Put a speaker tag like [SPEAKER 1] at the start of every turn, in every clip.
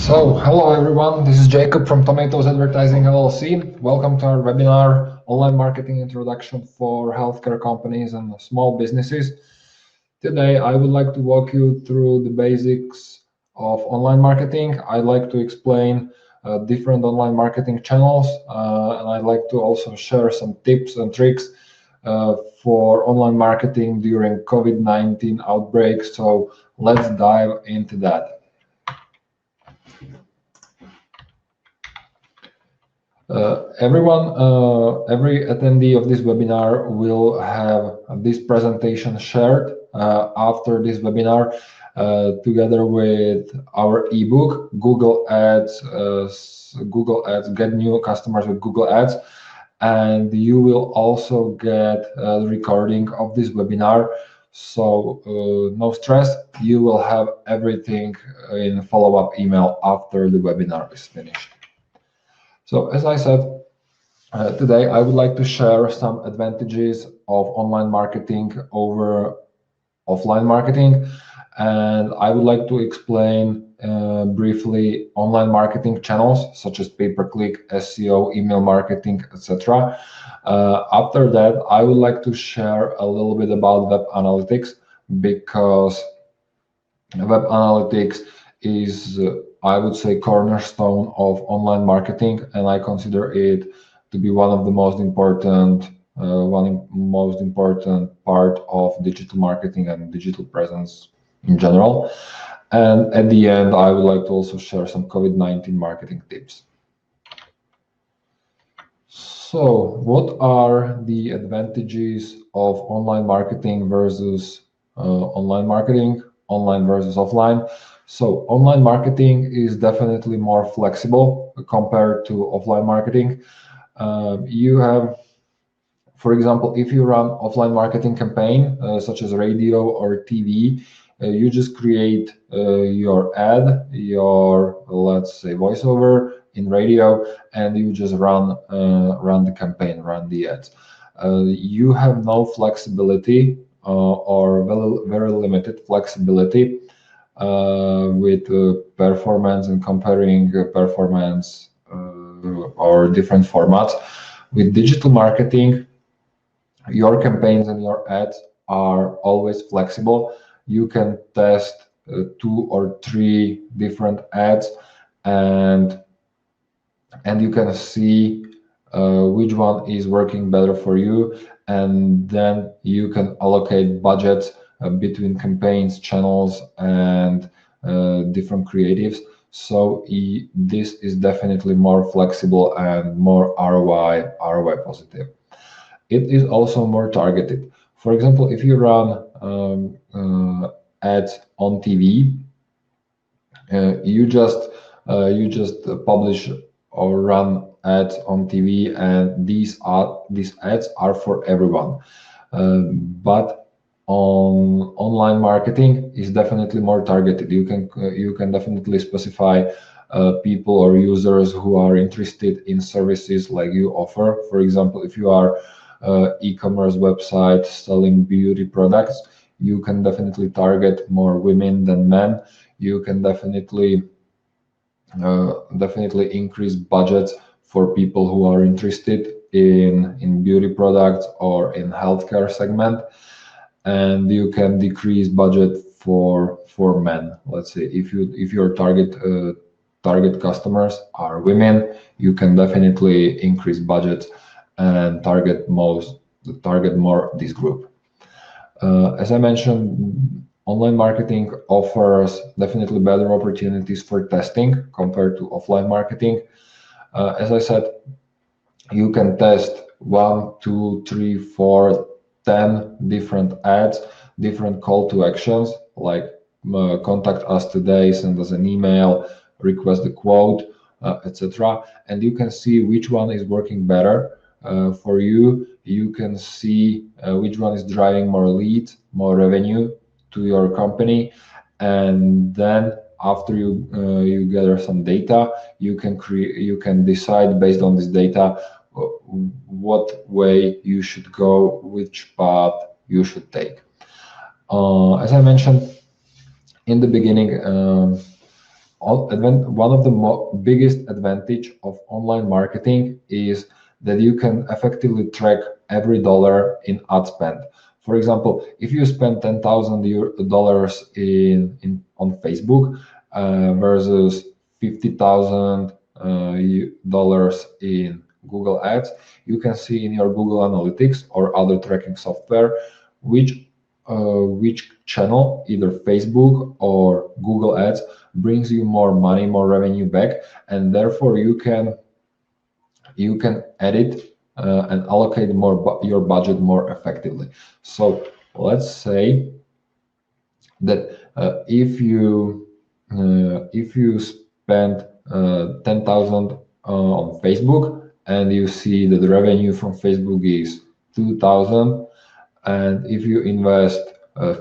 [SPEAKER 1] Hello everyone, this is Jacob from Tomatoes Advertising LLC. Welcome to our webinar, Online Marketing Introduction for Healthcare Companies and Small Businesses. Today, I would like to walk you through the basics of online marketing. I'd like to explain different online marketing channels, and I'd like to also share some tips and tricks for online marketing during COVID-19 outbreak. So let's dive into that. Every attendee of this webinar will have this presentation shared after this webinar together with our ebook, Google Ads, Get New Customers with Google Ads. And you will also get a recording of this webinar. So no stress, you will have everything in follow-up email after the webinar is finished. So as I said, today I would like to share some advantages of online marketing over offline marketing, and I would like to explain briefly online marketing channels such as pay-per-click, SEO, email marketing, etc. After that, I would like to share a little bit about web analytics, because web analytics is I would say cornerstone of online marketing, and I consider it to be one of the most important part of digital marketing and digital presence in general. And at the end, I would like to also share some COVID-19 marketing tips. So what are the advantages of online marketing versus online marketing, online versus offline? So online marketing is definitely more flexible compared to offline marketing. You have, for example, if you run offline marketing campaign such as radio or TV, you just create your ad, your, let's say, voiceover in radio, and you just run the campaign, run the ads. You have no flexibility or very limited flexibility with performance and comparing performance or different formats. With digital marketing, your campaigns and your ads are always flexible. You can test 2 or 3 different ads, and you can see which one is working better for you, and then you can allocate budgets between campaigns, channels, and different creatives. So this is definitely more flexible and more ROI positive. It is also more targeted. For example, if you run ads on TV, you just publish or run ads on TV, and these ads are for everyone. But on online marketing is definitely more targeted. You can definitely specify people or users who are interested in services like you offer. For example, if you are e-commerce website selling beauty products, you can definitely target more women than men. You can definitely increase budgets for people who are interested in beauty products or in healthcare segment, and you can decrease budget for men. Let's say if your target customers are women, you can definitely increase budget and target more this group. As I mentioned, online marketing offers definitely better opportunities for testing compared to offline marketing. As I said, you can test 1, 2, 3, 4, 10 different ads, different call to actions, like contact us today, send us an email, request a quote, etc. And you can see which one is working better for you. You can see which one is driving more leads, more revenue to your company, and then after you gather some data, you can decide based on this data what way you should go, which path you should take. As I mentioned in the beginning, One of the biggest advantage of online marketing is that you can effectively track every dollar in ad spend. For example, if you spend $10,000 on Facebook versus $50,000 in Google Ads, you can see in your Google Analytics or other tracking software which which channel, either Facebook or Google Ads, brings you more money, more revenue back, and therefore you can edit and allocate your budget more effectively. So let's say that if you spend 10,000 on Facebook and you see that the revenue from Facebook is 2,000, and if you invest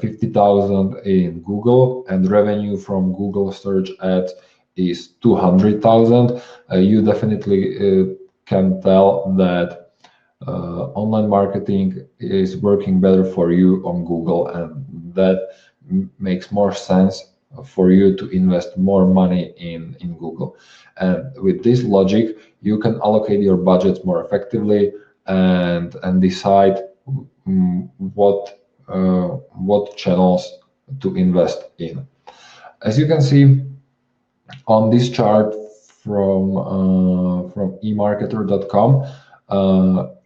[SPEAKER 1] 50,000 in Google and revenue from Google search ads is 200,000, you definitely can tell that online marketing is working better for you on Google, and that makes more sense for you to invest more money in Google. And with this logic, you can allocate your budgets more effectively and decide what channels to invest in. As you can see on this chart from emarketer.com,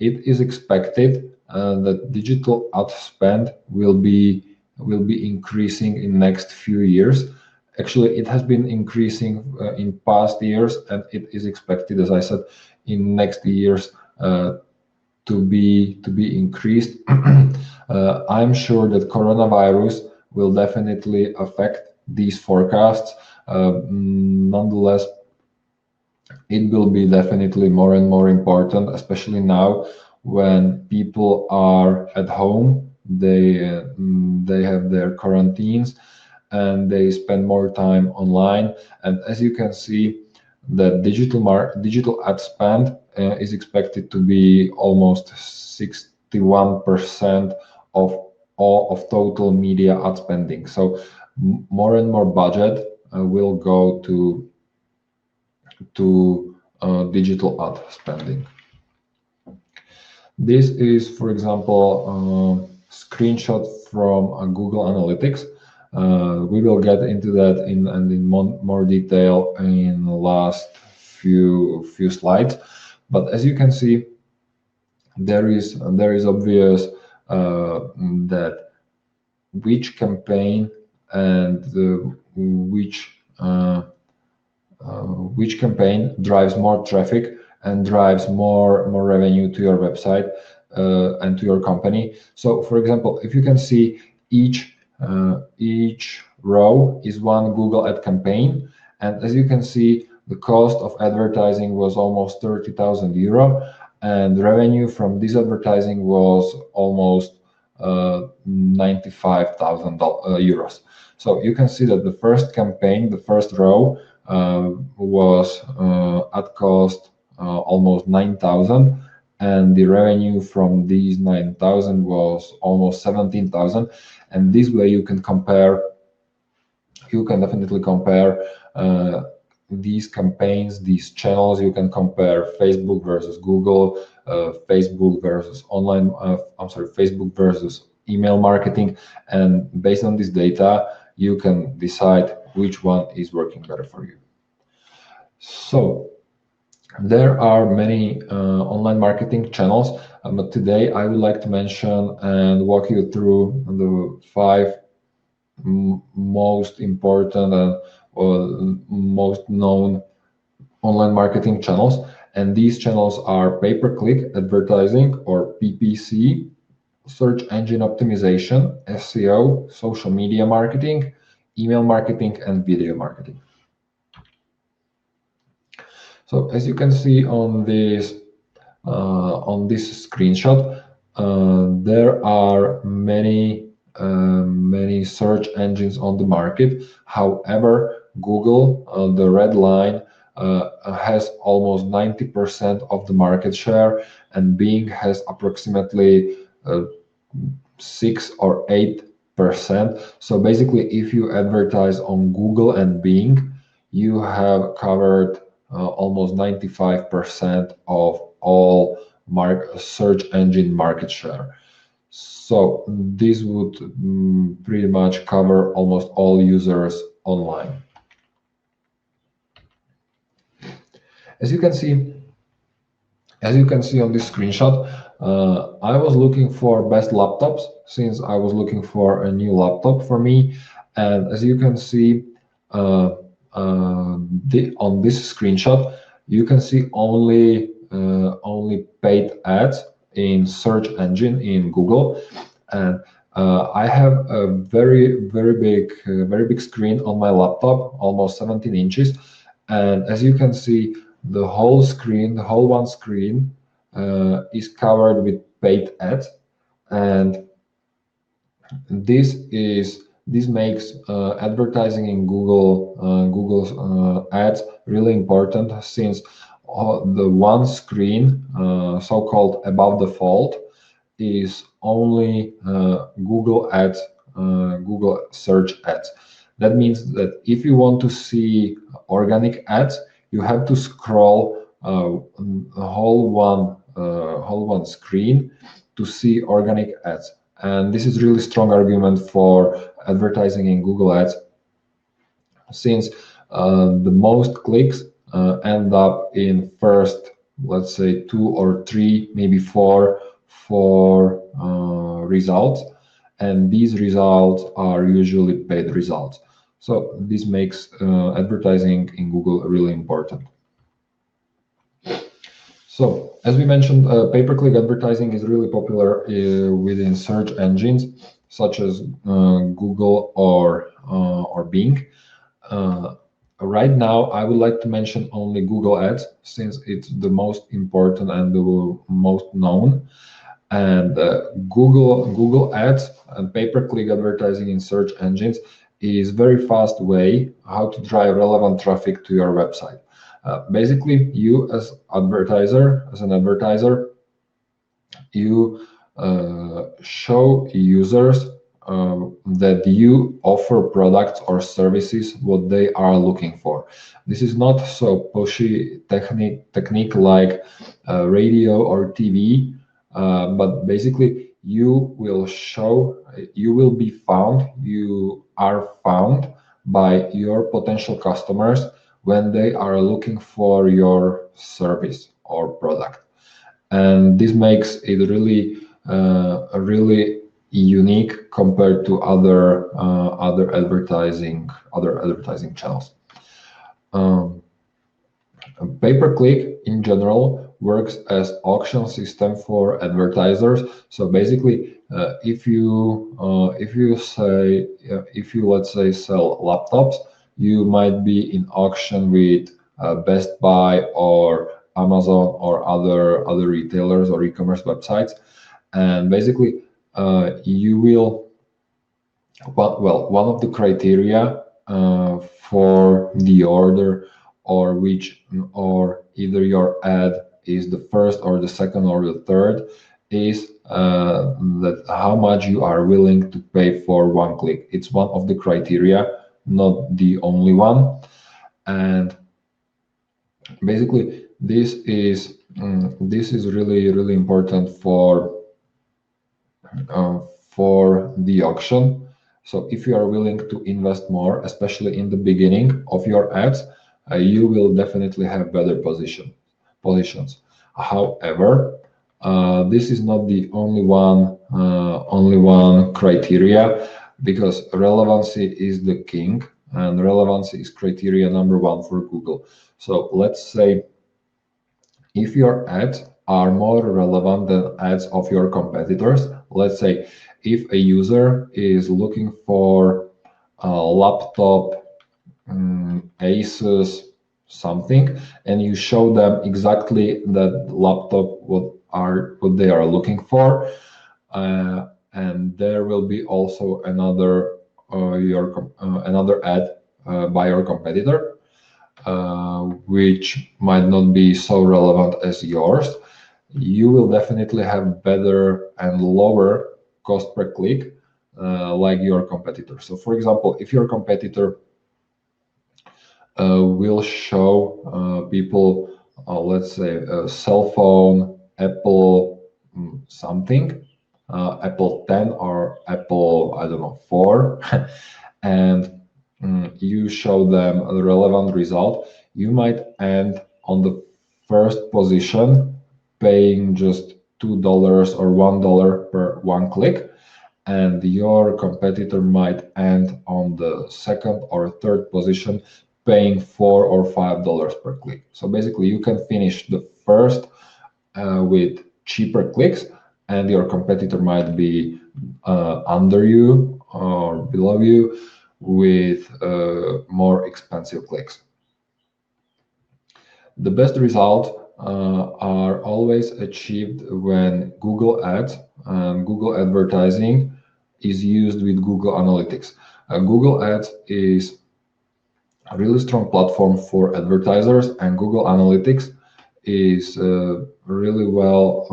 [SPEAKER 1] it is expected that digital ad spend will be increasing in next few years. Actually, it has been increasing in past years, and it is expected, as I said, in next years to be increased. I'm sure that coronavirus will definitely affect these forecasts. Nonetheless, it will be definitely more and more important, especially now when people are at home. They have their quarantines and they spend more time online. And as you can see, the digital ad spend is expected to be almost 61% of all of total media ad spending. So more and more budget will go to digital ad spending. This is, for example, a screenshot from Google Analytics. We will get into that in more detail in the last few slides. But as you can see, there is obvious that which campaign and which campaign drives more traffic and drives more revenue to your website and to your company. So, for example, if you can see, each row is one Google ad campaign, and as you can see, the cost of advertising was almost 30,000 euro, and the revenue from this advertising was almost 95,000 euros. So you can see that the first campaign, the first row, was at cost almost 9,000, and the revenue from these 9,000 was almost 17,000. And this way you can definitely compare these campaigns, these channels. You can compare Facebook versus Google, Facebook versus Facebook versus email marketing, and based on this data, you can decide which one is working better for you. So there are many online marketing channels, but today I would like to mention and walk you through the 5 most important and most known online marketing channels. And these channels are pay-per-click advertising, or PPC, search engine optimization, SEO, social media marketing, email marketing, and video marketing. So as you can see on this screenshot, there are many search engines on the market. However, Google, the red line, has almost 90% of the market share, and Bing has approximately 6 or 8%. So basically, if you advertise on Google and Bing, you have covered almost 95% of all search engine market share. So this would pretty much cover almost all users online. As you can see, on this screenshot, I was looking for best laptops since I was looking for a new laptop for me. And as you can see on this screenshot, you can see only paid ads in search engine in Google. And I have a very big screen on my laptop, almost 17 inches. And as you can see, the whole screen, the whole one screen, is covered with paid ads, and this makes advertising in Google's ads really important, since the one screen, so-called above the fold, is only Google ads, Google search ads. That means that if you want to see organic ads, you have to scroll the whole one screen to see organic ads. And this is really strong argument for advertising in Google Ads, since the most clicks end up in first, let's say, 2 or 3, maybe 4 results, and these results are usually paid results. So this makes advertising in Google really important. So as we mentioned, pay-per-click advertising is really popular within search engines such as Google or Bing. Right now, I would like to mention only Google Ads, since it's the most important and the most known. And Google Ads and pay-per-click advertising in search engines is very fast way how to drive relevant traffic to your website. Basically, you as an advertiser, you show users that you offer products or services what they are looking for. This is not so pushy technique like radio or TV, but basically you will be found, you are found by your potential customers when they are looking for your service or product. And this makes it really unique compared to other advertising channels. Pay-per-click in general works as auction system for advertisers. So basically, if you let's say sell laptops, you might be in auction with Best Buy or Amazon or other retailers or e-commerce websites, and basically you will, well, one of the criteria for the order, or either your ad is the first or the second or the third, is that how much you are willing to pay for one click. It's one of the criteria, not the only one. And basically this is really important for the auction. So if you are willing to invest more, especially in the beginning of your ads, you will definitely have better positions. However, this is not the only one criteria, because relevancy is the king, and relevancy is criteria number one for Google. So let's say if your ads are more relevant than ads of your competitors, let's say if a user is looking for a laptop, Asus something, and you show them exactly that laptop what they are looking for, and there will be also another ad by your competitor, which might not be so relevant as yours, you will definitely have better and lower cost per click, like your competitor. So for example, if your competitor will show people, let's say, a cell phone, Apple something, Apple 10 or Apple, I don't know, 4, and you show them a relevant result, you might end on the first position, paying just $2 or $1 per one click, and your competitor might end on the second or third position, paying $4 or $5 per click. So basically, you can finish the first with cheaper clicks, and your competitor might be under you or below you with more expensive clicks. The best results are always achieved when Google Ads and Google advertising is used with Google Analytics. Google Ads is a really strong platform for advertisers, and Google Analytics is really well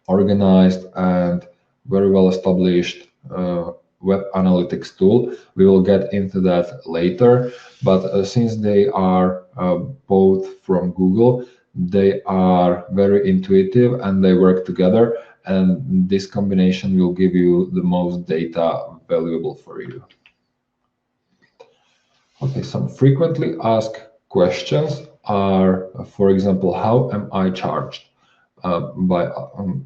[SPEAKER 1] organized and very well established web analytics tool. We will get into that later, but since they are both from Google, they are very intuitive and they work together, and this combination will give you the most data valuable for you. Okay, some frequently asked questions are, for example, how am I charged?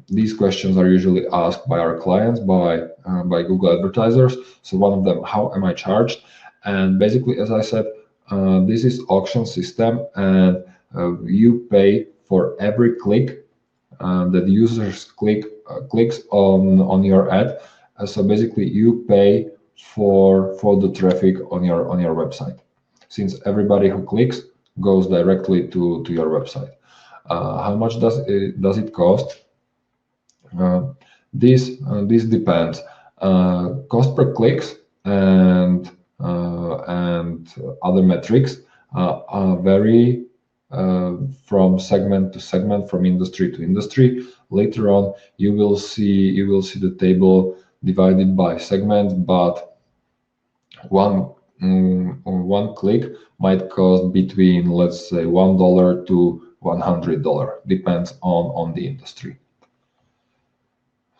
[SPEAKER 1] These questions are usually asked by our clients, by Google advertisers. So one of them, how am I charged? And basically, as I said, this is auction system, and you pay for every click that users clicks on your ad. So basically, you pay for the traffic on your website, since everybody who clicks goes directly to your website. How much does it cost? This depends. Cost per clicks and other metrics vary from segment to segment, from industry to industry. Later on, you will see the table divided by segment, but one click might cost between, let's say, $1 to $100, depends on the industry.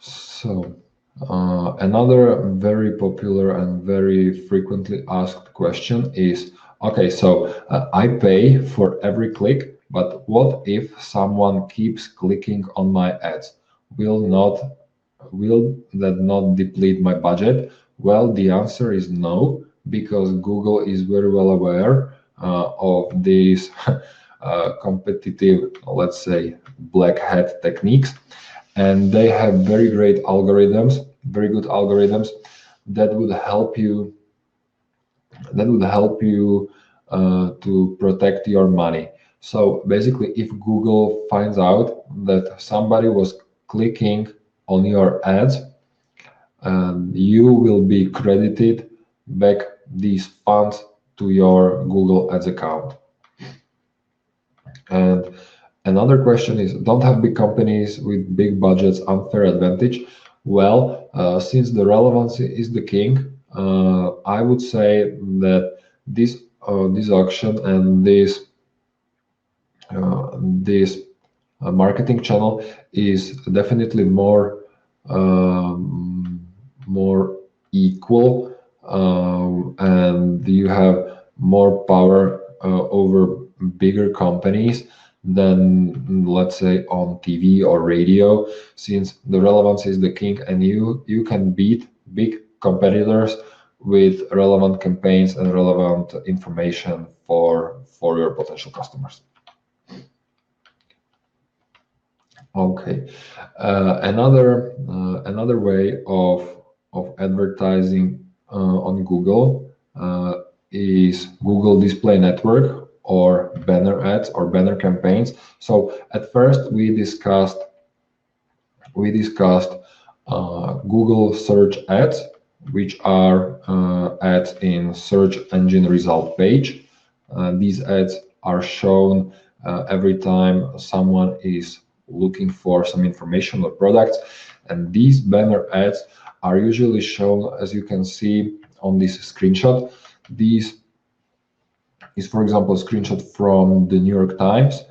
[SPEAKER 1] So another very popular and very frequently asked question is, okay, so I pay for every click, but what if someone keeps clicking on my ads? Will that not deplete my budget? Well, the answer is no, because Google is very well aware of these competitive, let's say, black hat techniques, and they have very good algorithms that would help you to protect your money. So basically, if Google finds out that somebody was clicking on your ads, you will be credited back these funds to your Google Ads account. And another question is, don't have big companies with big budgets unfair advantage? Well, since the relevancy is the king, I would say that this auction and this marketing channel is definitely more equal, and you have more power over bigger companies than, let's say, on TV or radio, since the relevance is the king, and you can beat big competitors with relevant campaigns and relevant information for your potential customers. Okay, another way of advertising on Google is Google Display Network, or banner ads or banner campaigns. So at first we discussed Google search ads, which are ads in search engine result page. These ads are shown every time someone is looking for some information or products, and these banner ads are usually shown, as you can see on this screenshot. These for example, a screenshot from the New York Times,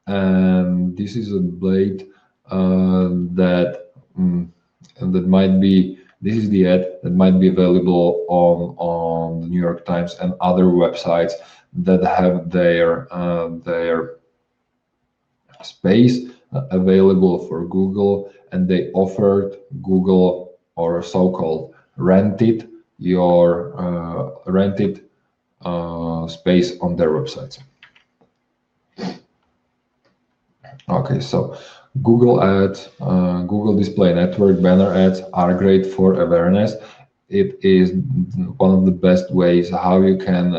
[SPEAKER 1] and this is a blade that that might be. This is the ad that might be available on the New York Times and other websites that have their space available for Google, and they offered Google, or so-called rented space on their websites. Okay, so Google Ads, Google Display Network banner ads are great for awareness. It is one of the best ways how you can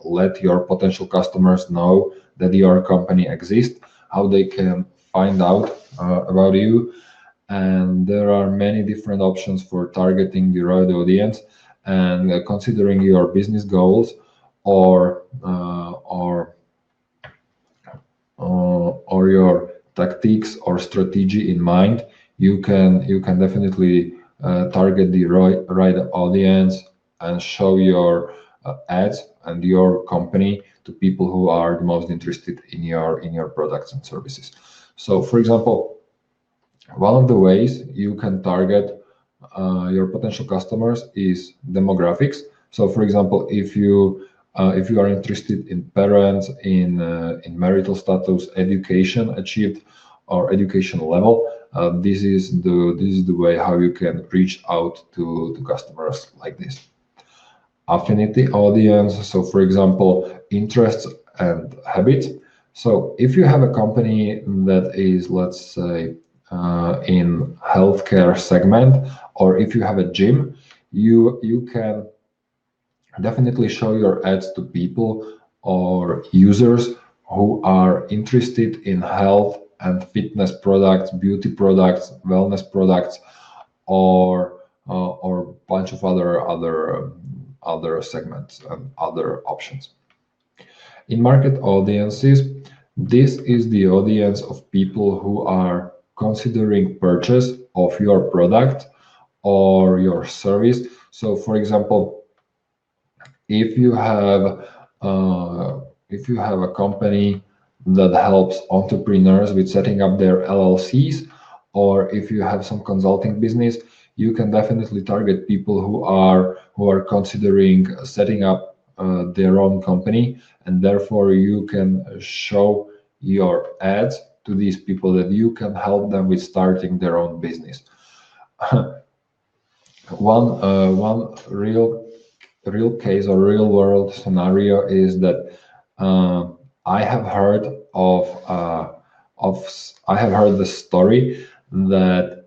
[SPEAKER 1] let your potential customers know that your company exists, how they can find out about you, and there are many different options for targeting the right audience. And considering your business goals or or your tactics or strategy in mind, you can definitely target the right audience and show your ads and your company to people who are the most interested in your products and services. So, for example, one of the ways you can target your potential customers is demographics. So, for example, if you are interested in parents, in marital status, education achieved, or education level, this is the way how you can reach out to customers like this. Affinity audience. So, for example, interests and habits. So, if you have a company that is, let's say, in healthcare segment, or if you have a gym, you can definitely show your ads to people or users who are interested in health and fitness products, beauty products, wellness products, or bunch of other segments and other options. In market audiences, this is the audience of people who are considering purchase of your product or your service. So, for example, if you have a company that helps entrepreneurs with setting up their LLCs, or if you have some consulting business, you can definitely target people who are considering setting up their own company, and therefore you can show your ads to these people that you can help them with starting their own business. One real case or real world scenario is that I have heard I have heard the story that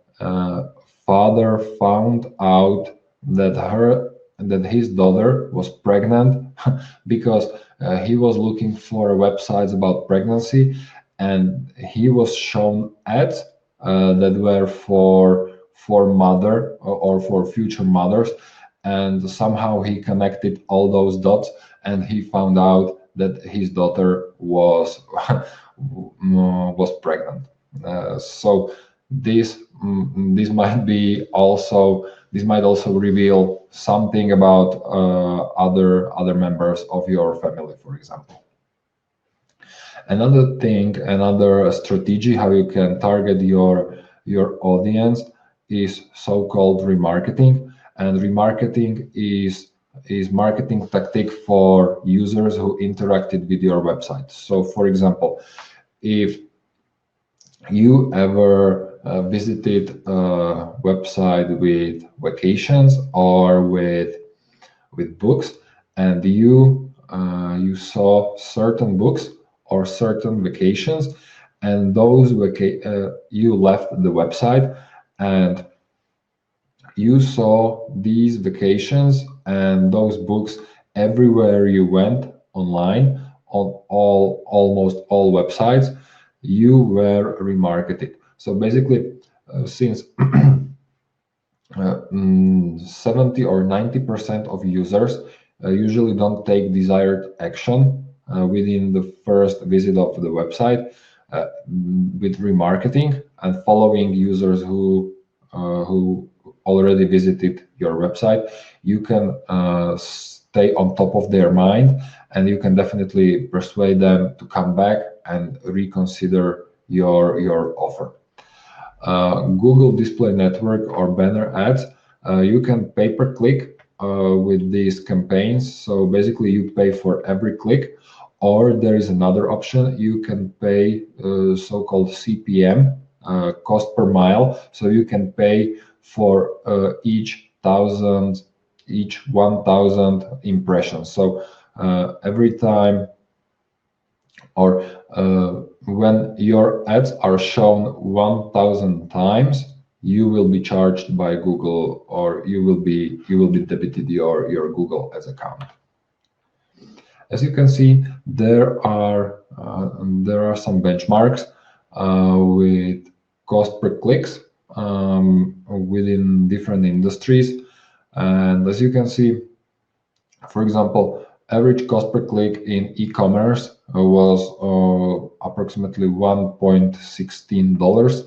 [SPEAKER 1] father found out that his daughter was pregnant because he was looking for websites about pregnancy, and he was shown ads that were for mother or for future mothers, and somehow he connected all those dots, and he found out that his daughter was was pregnant. So this might also reveal something about other members of your family, for example. Another strategy how you can target your audience is so-called remarketing, and remarketing is marketing tactic for users who interacted with your website. So, for example, if you ever visited a website with vacations or with books, and you saw certain books or certain vacations, and you left the website and you saw these vacations and those books everywhere you went online, on almost all websites, you were remarketed. So basically, since 70 or 90% of users usually don't take desired action within the first visit of the website, with remarketing and following users who already visited your website, you can stay on top of their mind and you can definitely persuade them to come back and reconsider your offer. Google Display Network or banner ads, you can pay-per-click with these campaigns. So basically you pay for every click, or there is another option. You can pay so-called CPM, cost per mile. So you can pay for each 1,000 impressions. So every time, or when your ads are shown 1,000 times, you will be charged by Google, or you will be debited your Google Ads account. As you can see, there are some benchmarks with cost per clicks within different industries, and as you can see, for example, average cost per click in e-commerce was approximately $1.16,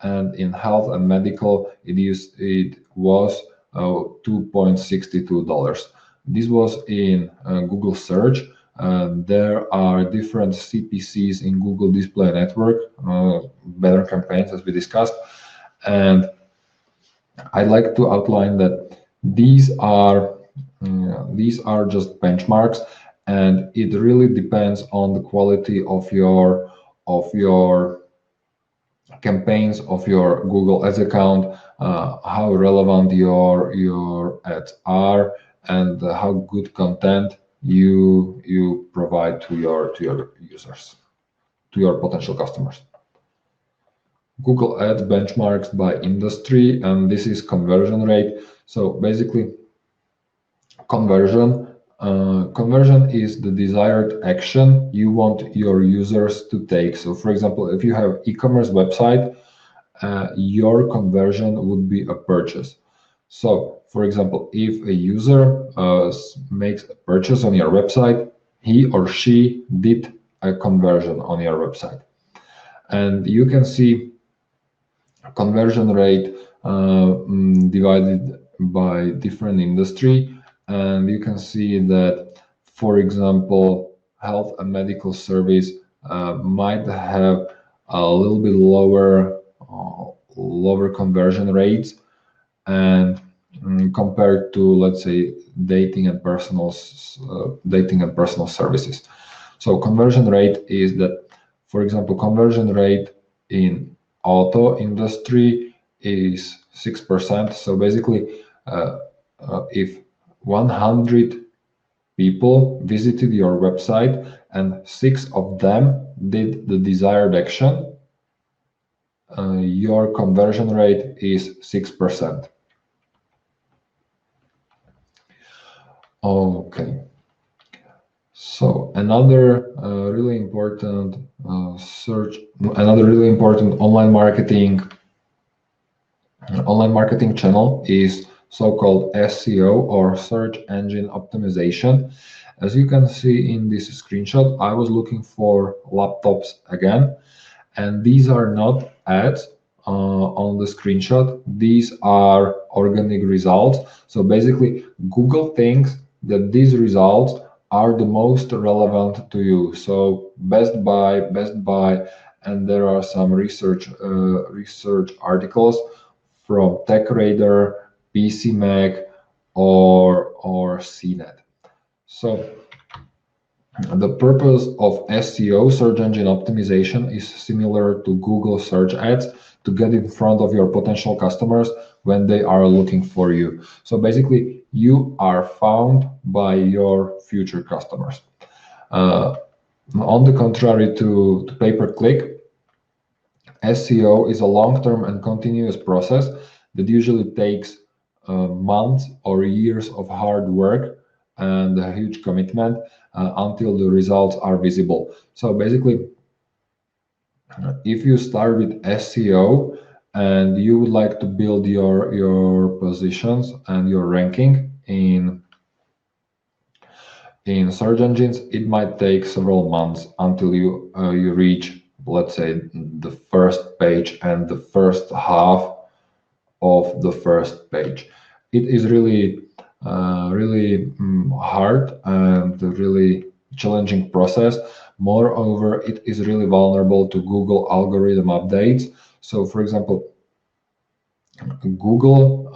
[SPEAKER 1] and in health and medical it was $2.62. This was in Google search. There are different CPCs in Google Display Network, better campaigns as we discussed, and I'd like to outline that these are just benchmarks, and it really depends on the quality of your campaigns, of your Google Ads account, how relevant your ads are, and how good content you provide to your users, to your potential customers. Google Ads benchmarks by industry, and this is conversion rate. So basically, conversion is the desired action you want your users to take. So for example, if you have e-commerce website, your conversion would be a purchase. So for example, if a user makes a purchase on your website, he or she did a conversion on your website, and you can see conversion rate divided by different industry. And you can see that, for example, health and medical service might have a little bit lower conversion rates, and compared to, let's say, dating and personal services. So conversion rate is that, for example, conversion rate in auto industry is 6%. So basically, if 100 people visited your website and 6 of them did the desired action, your conversion rate is 6%. Okay. So another really important online marketing channel is so-called SEO, or search engine optimization. As you can see in this screenshot, I was looking for laptops again, and these are not ads on the screenshot. These are organic results. So basically, Google thinks that these results are the most relevant to you. So Best Buy, and there are some research articles from TechRadar, PCMag, or CNET. So the purpose of SEO, search engine optimization, is similar to Google search ads, to get in front of your potential customers when they are looking for you. So basically, you are found by your future customers. On the contrary to pay-per-click, SEO is a long-term and continuous process that usually takes months or years of hard work and a huge commitment until the results are visible. So basically, if you start with SEO and you would like to build your positions and your ranking in search engines, it might take several months until you reach, let's say, the first page and the first half of the first page. It is really hard and really challenging process. Moreover, it is really vulnerable to Google algorithm updates. So, for example, Google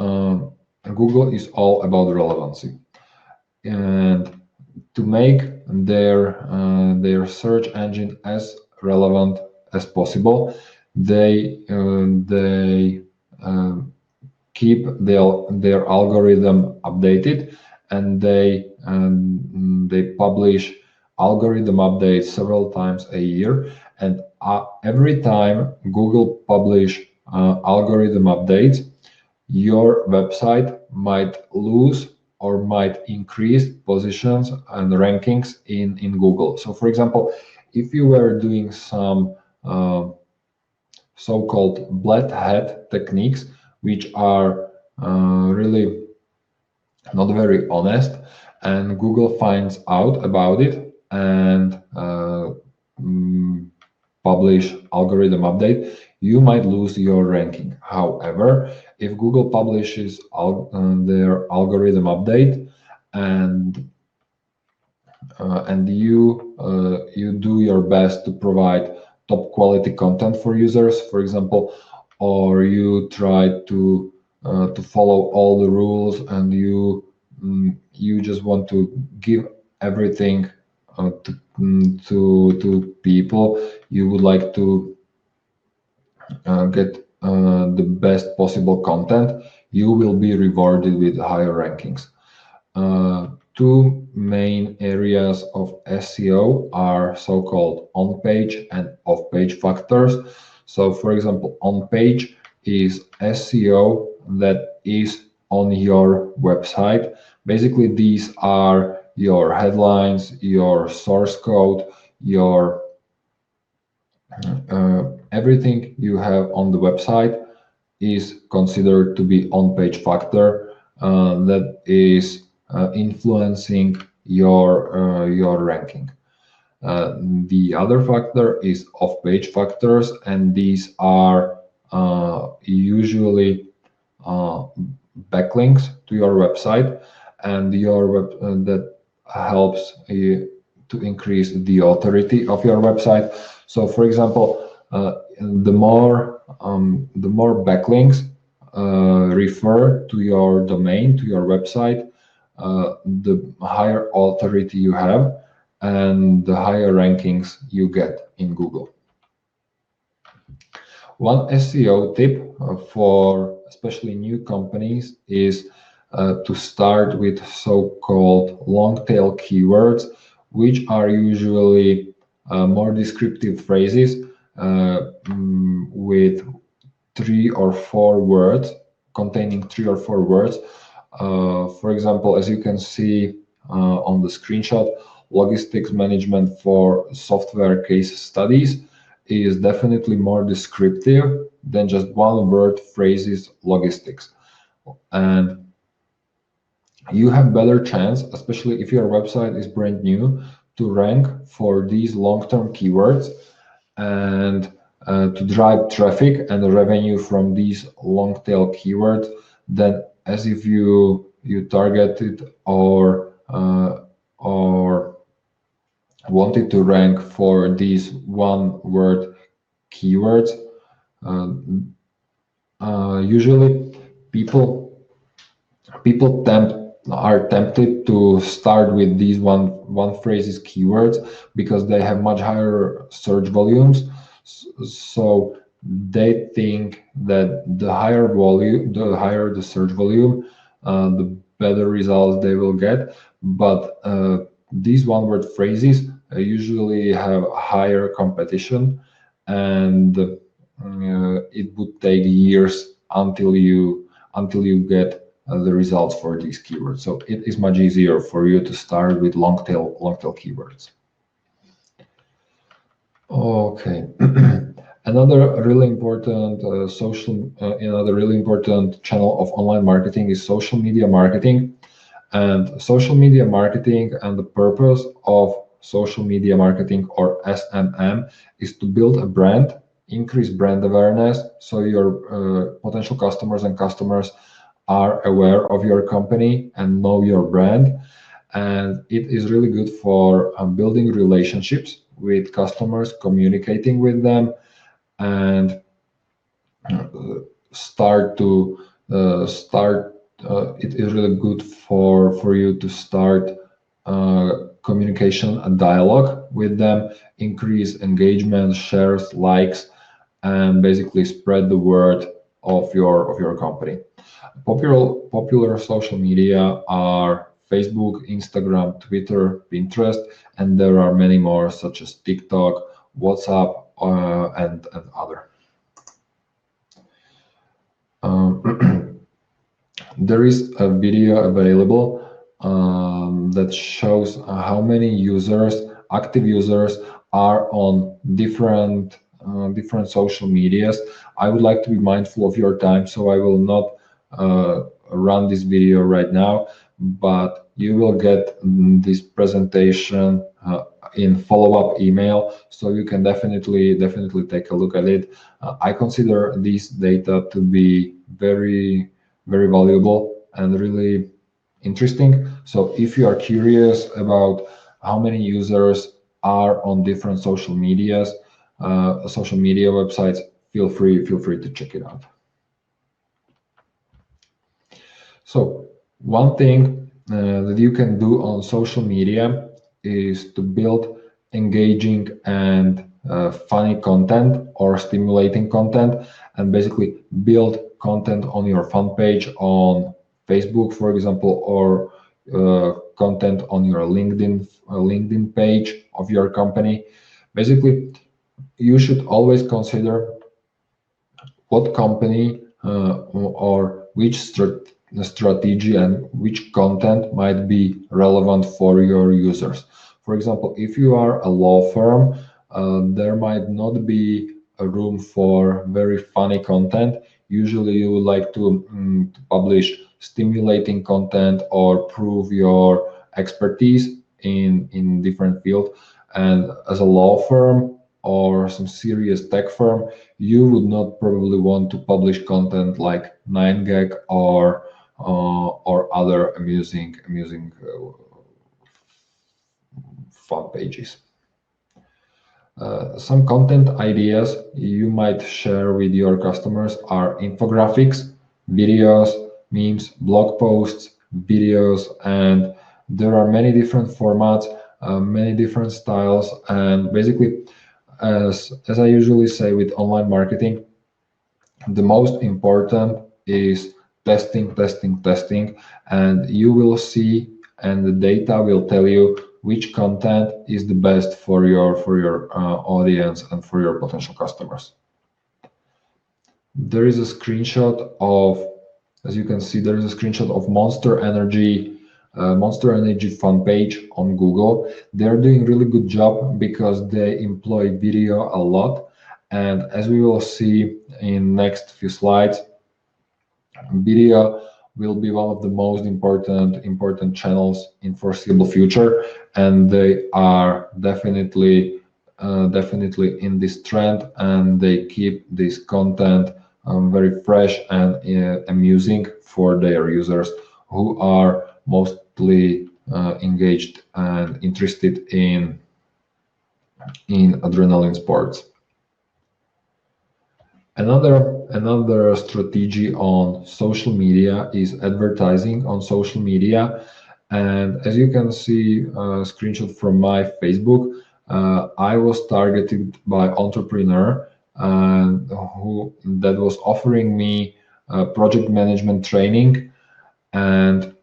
[SPEAKER 1] is all about relevancy, and to make their search engine as relevant as possible, they keep their algorithm updated, and they publish algorithm updates several times a year. And every time Google publish algorithm updates, your website might lose or might increase positions and rankings in Google. So, for example, if you were doing some so-called black hat techniques, which are really not very honest, and Google finds out about it and publish algorithm update, you might lose your ranking. However, if Google publishes their algorithm update and you do your best to provide top quality content for users, for example, or you try to follow all the rules, and you just want to give everything to people. You would like to get the best possible content. You will be rewarded with higher rankings. Two main areas of SEO are so-called on-page and off-page factors. So, for example, on-page is SEO that is on your website. Basically, these are your headlines, your source code, your everything you have on the website is considered to be on-page factor that is influencing your ranking. The other factor is off-page factors, and these are usually backlinks to your website, and that helps you to increase the authority of your website. So, for example, the more backlinks refer to your domain, to your website, the higher authority you have and the higher rankings you get in Google. One SEO tip for especially new companies is to start with so-called long tail keywords, which are usually more descriptive phrases with 3 or 4 words, containing 3 or 4 words. For example, as you can see on the screenshot, logistics management for software case studies is definitely more descriptive than just one word phrases logistics. And you have better chance, especially if your website is brand new, to rank for these long-term keywords and to drive traffic and revenue from these long tail keywords than as if you targeted or wanted to rank for these one word keywords. Usually people are tempted to start with these one phrases keywords because they have much higher search volumes. So they think that the higher the search volume, the better results they will get. But these one-word phrases usually have higher competition, and it would take years until you get the results for these keywords. So it is much easier for you to start with long tail keywords. Okay. Another really important another really important channel of online marketing is social media marketing. And social media marketing, and the purpose of social media marketing, or SMM, is to build a brand, increase brand awareness, so your potential customers are aware of your company and know your brand. and it is really good for building relationships with customers, communicating with them, and uh, start to start. It is really good for you to start communication and dialogue with them, increase engagement, shares, likes, and basically spread the word of your company. Popular social media are Facebook, Instagram, Twitter, Pinterest, and there are many more such as TikTok, WhatsApp, and other. Um, there is a video available that shows how many active users, are on different social medias. I would like to be mindful of your time, so I will not run this video right now, but you will get this presentation in follow-up email, so you can definitely take a look at it. I consider this data to be very valuable and really interesting. So if you are curious about how many users are on different social media websites, feel free to check it out. So one thing that you can do on social media is to build engaging and funny content or stimulating content, and basically build content on your fan page on Facebook, for example, or content on your LinkedIn page of your company. Basically, you should always consider what company or which strategy and which content might be relevant for your users. For example, if you are a law firm, there might not be a room for very funny content. Usually you would like to publish stimulating content or prove your expertise in different field. And as a law firm or some serious tech firm, you would not probably want to publish content like 9gag or other amusing fun pages. Some content ideas you might share with your customers are infographics, videos, memes, blog posts, videos, and there are many different formats, many different styles, and basically, as I usually say with online marketing, the most important is testing, and you will see, and the data will tell you which content is the best for your audience and for your potential customers. There is a screenshot of, as you can see, there is a screenshot of Monster Energy fan page on Google. They're doing really good job because they employ video a lot, and as we will see in next few slides, video will be one of the most important channels in foreseeable future, and they are definitely in this trend, and they keep this content very fresh and amusing for their users who are mostly engaged and interested in adrenaline sports. Another strategy on social media is advertising on social media. And as you can see, a screenshot from my Facebook, I was targeted by entrepreneur who that was offering me project management training. And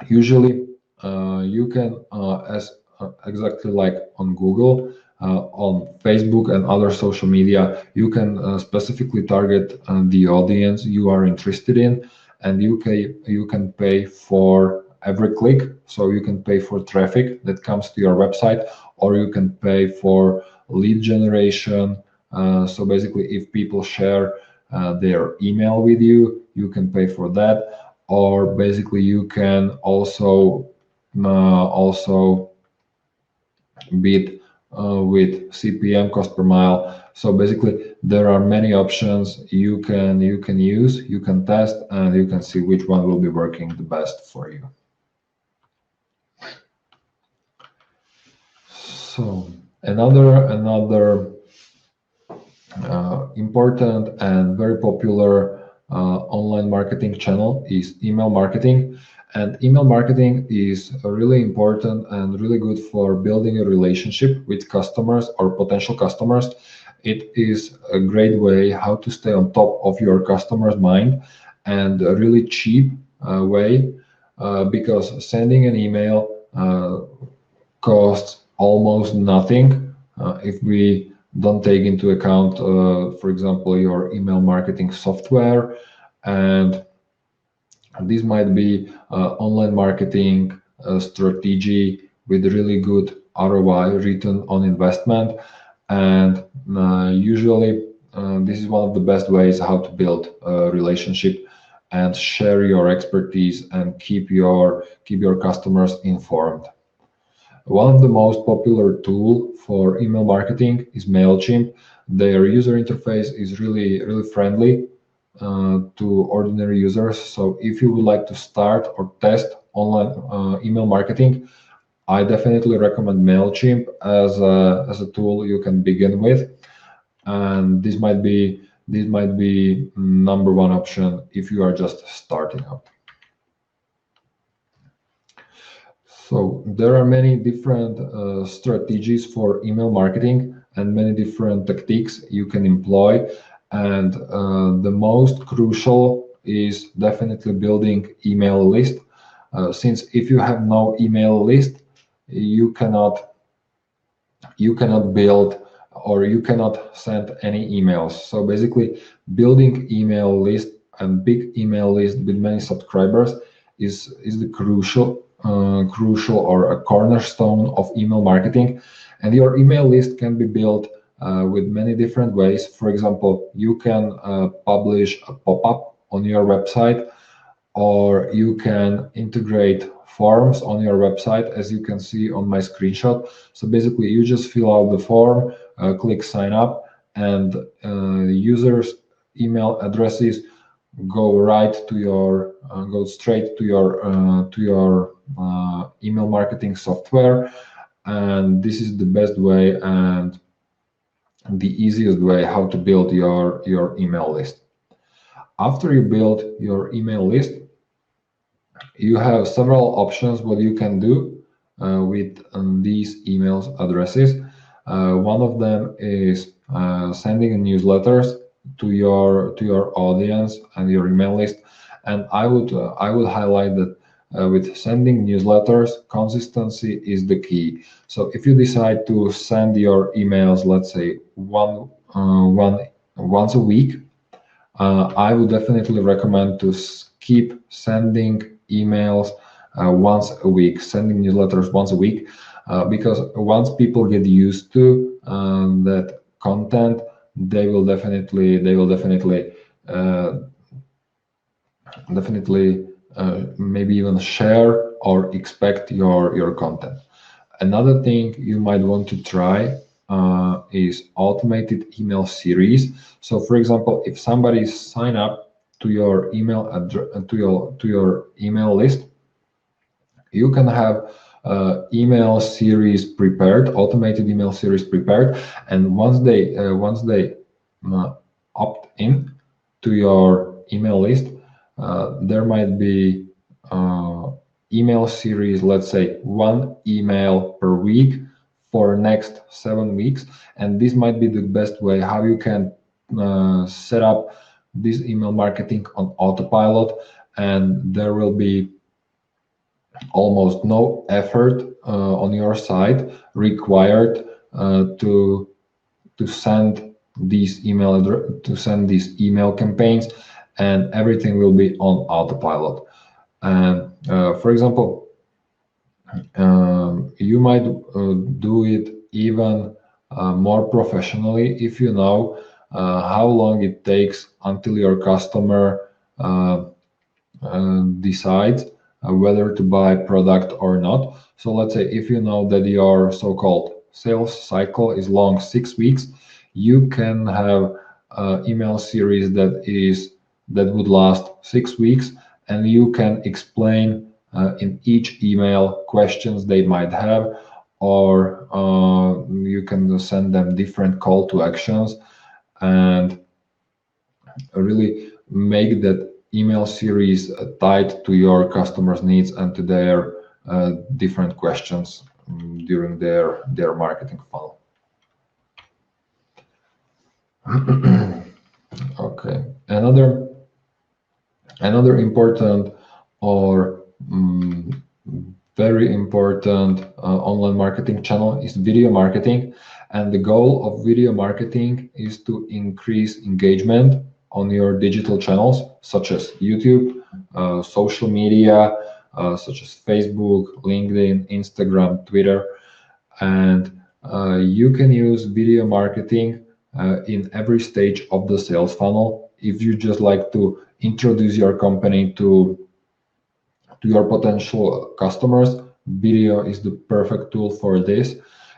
[SPEAKER 1] usually you can, as exactly like on Google, on Facebook and other social media, you can specifically target the audience you are interested in, and you can pay for every click. So you can pay for traffic that comes to your website, or you can pay for lead generation. So basically, if people share their email with you, you can pay for that, or basically you can also bid with CPM, cost per mile. So basically, there are many options you can use, you can test, and you can see which one will be working the best for you. So another important and very popular online marketing channel is email marketing. And email marketing is really important and really good for building a relationship with customers or potential customers. It is a great way how to stay on top of your customer's mind, and a really cheap way, because sending an email costs almost nothing if we don't take into account, for example, your email marketing software. And this might be online marketing strategy with really good ROI, return on investment. And usually, this is one of the best ways how to build a relationship and share your expertise and keep your customers informed. One of the most popular tool for email marketing is MailChimp. Their user interface is really friendly to ordinary users. So if you would like to start or test online email marketing, I definitely recommend MailChimp as a tool you can begin with. And this might be number one option if you are just starting out. So there are many different strategies for email marketing and many different techniques you can employ. And the most crucial is definitely building email list. Since if you have no email list, you cannot build or you cannot send any emails. So basically, building email list and big email list with many subscribers is the crucial or a cornerstone of email marketing. And your email list can be built with many different ways. For example, you can publish a pop-up on your website, or you can integrate forms on your website, as you can see on my screenshot. So basically, you just fill out the form, click sign up, and users' email addresses go straight to your email marketing software. And this is the best way and the easiest way how to build your email list. After you build your email list, you have several options what you can do with these email addresses. One of them is sending newsletters to your audience and your email list. And I would highlight that with sending newsletters, consistency is the key. So if you decide to send your emails, let's say once a week, I would definitely recommend to keep sending emails once a week, sending newsletters once a week, because once people get used to that content, they will definitely maybe even share or expect your content. Another thing you might want to try is automated email series. So, for example, if somebody sign up to your email to your email list, you can have email series prepared, automated email series prepared, and once they opt in to your email list, there might be email series, let's say one email per week for next 7 weeks. And this might be the best way how you can set up this email marketing on autopilot, and there will be almost no effort on your side required to send these email campaigns, and everything will be on autopilot. And for example, you might do it even more professionally if you know how long it takes until your customer decides whether to buy product or not. So let's say if you know that your so-called sales cycle is long, 6 weeks, you can have email series that would last 6 weeks, and you can explain in each email questions they might have, or you can send them different call to actions and really make that email series tied to your customers' needs and to their different questions during their marketing funnel. Okay, another important or very important online marketing channel is video marketing, and the goal of video marketing is to increase engagement on your digital channels such as YouTube, social media such as Facebook, LinkedIn, Instagram, Twitter, and you can use video marketing in every stage of the sales funnel. If you just like to introduce your company to your potential customers, video is the perfect tool for this.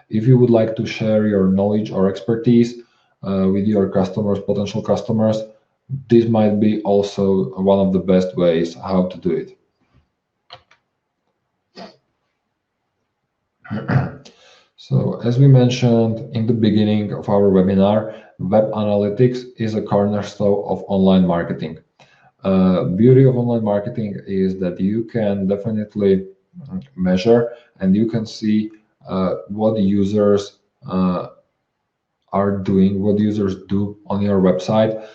[SPEAKER 1] If you would like to share your knowledge or expertise with your customers, potential customers, this might be also one of the best ways how to do it. So as we mentioned in the beginning of our webinar, web analytics is a cornerstone of online marketing. Beauty of online marketing is that you can definitely measure and you can see what users are doing, what users do on your website,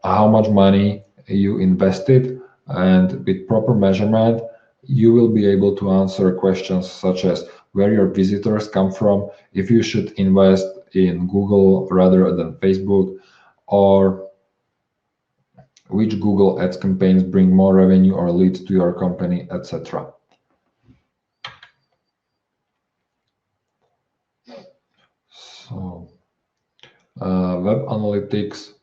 [SPEAKER 1] how much money you invested, and with proper measurement, you will be able to answer questions such as where your visitors come from, if you should invest in Google rather than Facebook, or which Google Ads campaigns bring more revenue or leads to your company, etc. So, web analytics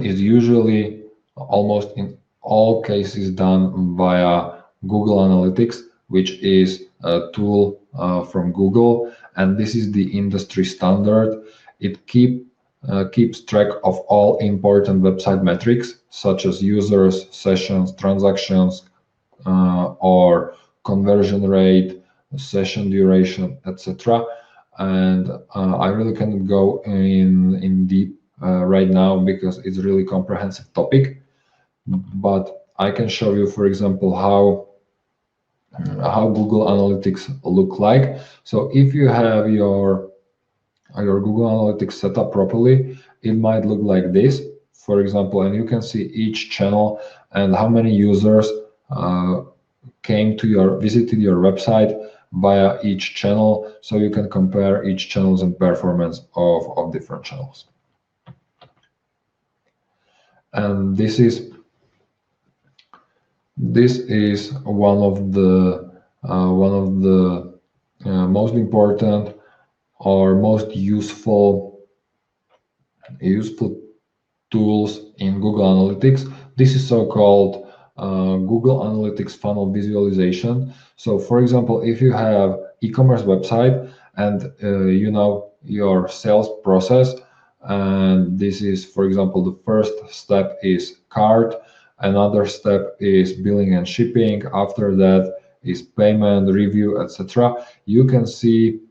[SPEAKER 1] is usually almost in all cases done via Google Analytics, which is a tool from Google, and this is the industry standard. It keeps track of all important website metrics such as users, sessions, transactions, or conversion rate, session duration, etc. And I really cannot go in deep right now because it's a really comprehensive topic. But I can show you, for example, how Google Analytics look like. So if you have your Google Analytics set up properly, it might look like this, for example, and you can see each channel and how many users visited your website via each channel, so you can compare each channels and performance of different channels. And this is one of the most important or most useful tools in Google Analytics. This is so-called Google Analytics funnel visualization. So, for example, if you have e-commerce website and you know your sales process, and this is, for example, the first step is cart, another step is billing and shipping, after that is payment, review, etc. You can see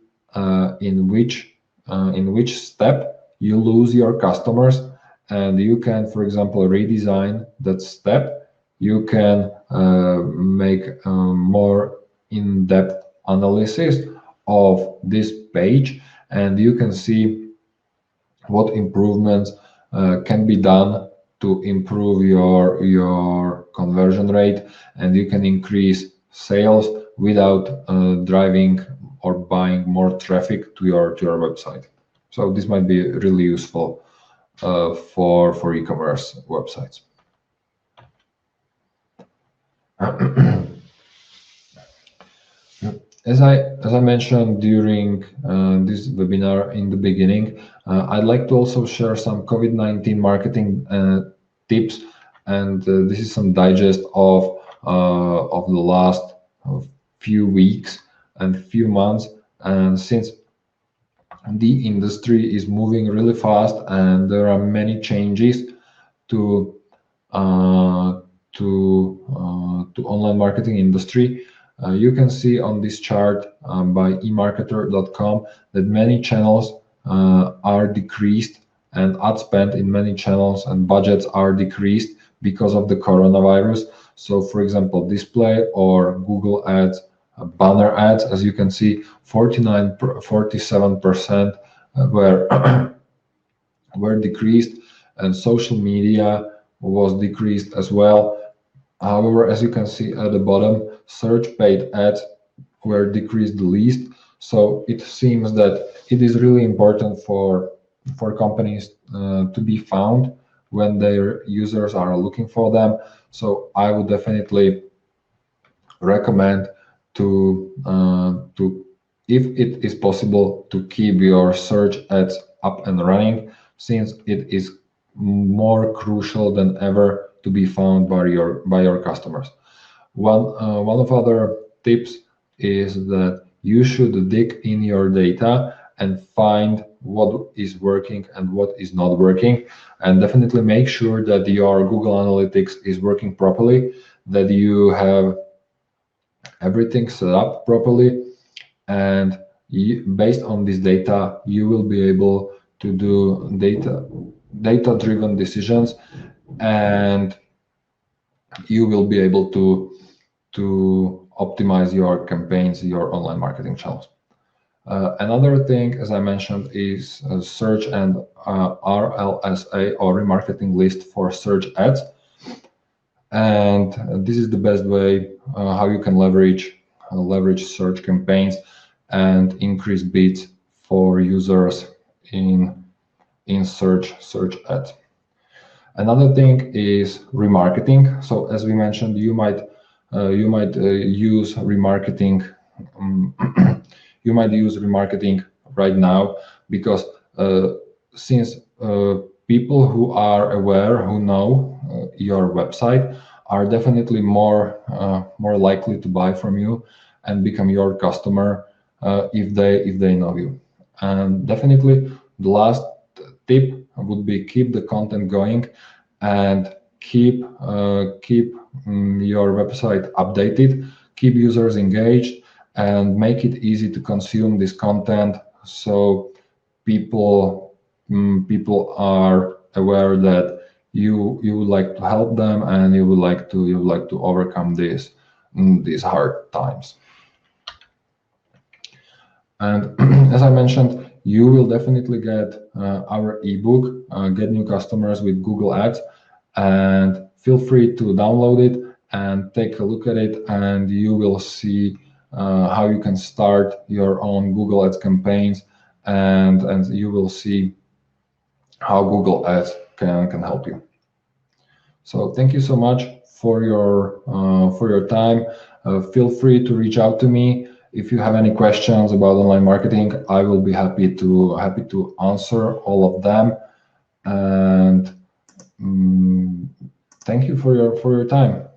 [SPEAKER 1] in which step you lose your customers, and you can, for example, redesign that step. You can make more in-depth analysis of this page, and you can see what improvements can be done to improve your conversion rate, and you can increase sales without driving or buying more traffic to your website. So this might be really useful for e-commerce websites. As I mentioned during this webinar in the beginning, I'd like to also share some COVID-19 marketing tips, and this is some digest of the last few weeks and few months. And since the industry is moving really fast and there are many changes to online marketing industry, You can see on this chart by emarketer.com that many channels are decreased, and ad spend in many channels and budgets are decreased because of the coronavirus. So, for example, display or Google ads, banner ads, as you can see, 47% were were decreased, and social media was decreased as well. However, as you can see at the bottom, search paid ads were decreased the least. So it seems that it is really important for companies to be found when their users are looking for them. So I would definitely recommend to if it is possible to keep your search ads up and running, since it is more crucial than ever to be found by your customers. One of other tips is that you should dig in your data and find what is working and what is not working, and definitely make sure that your Google Analytics is working properly, that you have everything set up properly, and based on this data, you will be able to do data-driven decisions, and you will be able to optimize your campaigns, your online marketing channels. Another thing, as I mentioned, is search and RLSA or remarketing list for search ads. And this is the best way how you can leverage search campaigns and increase bids for users in search ads. Another thing is remarketing. So as we mentioned, you might use remarketing. You might use remarketing right now because since people who are aware, who know your website, are definitely more likely to buy from you and become your customer if they know you. And definitely, the last tip would be keep the content going and keep your website updated, keep users engaged, and make it easy to consume this content, so people are aware that you would like to help them and you would like to overcome these hard times. And as I mentioned, you will definitely get our ebook, Get New Customers with Google Ads, and feel free to download it and take a look at it, and you will see how you can start your own Google Ads campaigns, and you will see how Google Ads can help you. So thank you so much for your time. Feel free to reach out to me if you have any questions about online marketing. I will be happy to answer all of them. And thank you for your time.